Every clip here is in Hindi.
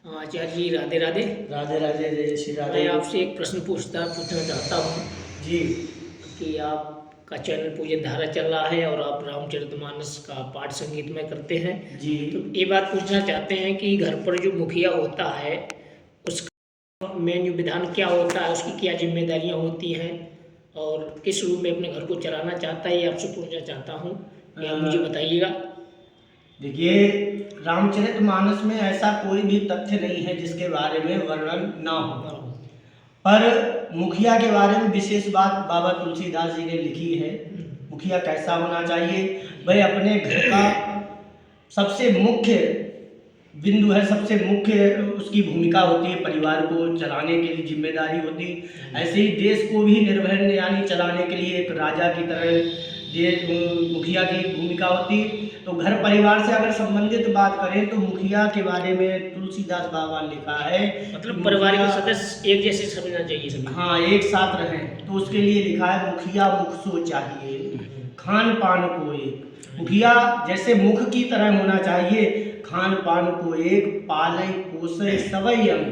आचार्य जी राधे राधे। राधे राधे, जय श्री राधे। मैं आपसे एक प्रश्न पूछना चाहता हूँ जी कि आपका चैनल पूजन धारा चल रहा है और आप रामचरितमानस का पाठ संगीत में करते हैं। जी तो ये बात पूछना चाहते हैं कि घर पर जो मुखिया होता है उसका मेन जो विधान क्या होता है, उसकी क्या जिम्मेदारियाँ होती हैं और किस रूप में अपने घर को चलाना चाहता है, ये आपसे पूछना चाहता हूँ। ये आप मुझे बताइएगा। देखिए, रामचरितमानस में ऐसा कोई भी तथ्य नहीं है जिसके बारे में वर्णन ना हो, पर मुखिया के बारे में विशेष बात बाबा तुलसीदास जी ने लिखी है। मुखिया कैसा होना चाहिए, वह अपने घर का सबसे मुख्य बिंदु है, सबसे मुख्य उसकी भूमिका होती है, परिवार को चलाने के लिए जिम्मेदारी होती है। ऐसे ही देश को भी निर्भय यानी चलाने के लिए एक राजा की तरह मुखिया की भूमिका होती है। तो घर परिवार से अगर संबंधित बात करें तो मुखिया के बारे में तुलसीदास बाबा ने लिखा है, मतलब परिवार के सदस्य एक जैसे समझना चाहिए सभी। हाँ, एक साथ रहें। तो उसके लिए लिखा है, मुखिया मुख सो चाहिए, खान पान को एक। मुखिया जैसे मुख की तरह होना चाहिए, खान पान को एक, पाले पोसे सबई अंग,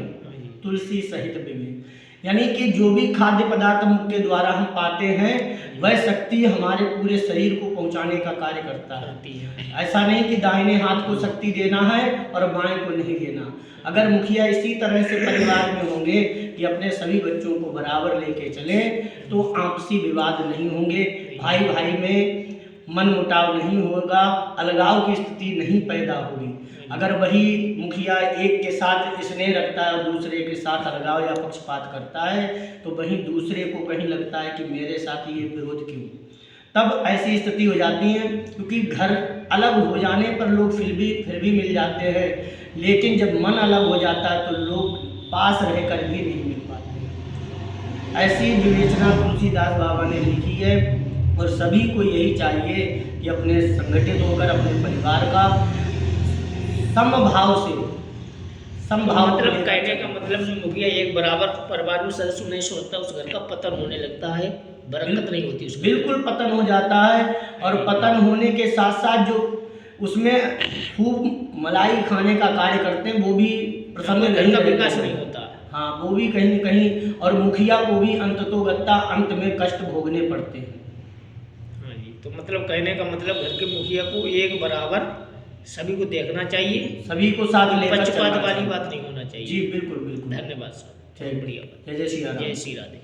तुलसी सहित विवेक। यानी कि जो भी खाद्य पदार्थ मुख के द्वारा हम पाते हैं वह शक्ति हमारे पूरे शरीर को पहुंचाने का कार्य करता है। ऐसा नहीं कि दाहिने हाथ को शक्ति देना है और बाएं को नहीं देना। अगर मुखिया इसी तरह से परिवार में होंगे कि अपने सभी बच्चों को बराबर लेके चलें तो आपसी विवाद नहीं होंगे, भाई भाई में मन मुटाव नहीं होगा, अलगाव की स्थिति नहीं पैदा होगी। अगर वही मुखिया एक के साथ स्नेह रखता है और दूसरे के साथ अलगाव या पक्षपात करता है तो वहीं दूसरे को कहीं लगता है कि मेरे साथ ये विरोध क्यों, तब ऐसी स्थिति हो जाती है। क्योंकि घर अलग हो जाने पर लोग फिर भी मिल जाते हैं, लेकिन जब मन अलग हो जाता है तो लोग पास रहकर भी नहीं मिल पाते। ऐसी विवेचना तुलसीदास बाबा ने लिखी है और सभी को यही चाहिए कि अपने संगठित होकर अपने परिवार का समभाव से मतलब कहने का मतलब जो मुखिया एक बराबर परिवार में सदस्य नहीं सोचता, उस घर का पतन होने लगता है, बरकत नहीं होती उसमें। बिल्कुल पतन हो जाता है। और पतन होने के साथ साथ जो उसमें खूब मलाई खाने का कार्य करते हैं वो भी प्रसन्न घर का विकास नहीं होता। हाँ, वो भी कहीं न कहीं, और मुखिया को भी अंततोगत्ता अंत में कष्ट भोगने पड़ते हैं। हाँ जी, तो मतलब कहने का मतलब घर के मुखिया को एक बराबर सभी को देखना चाहिए, सभी को साथ लेकर पक्षपात वाली बात नहीं होना चाहिए। जी बिल्कुल बिल्कुल। धन्यवाद सर, बहुत बढ़िया। जय श्री राधे। जय श्री राधे।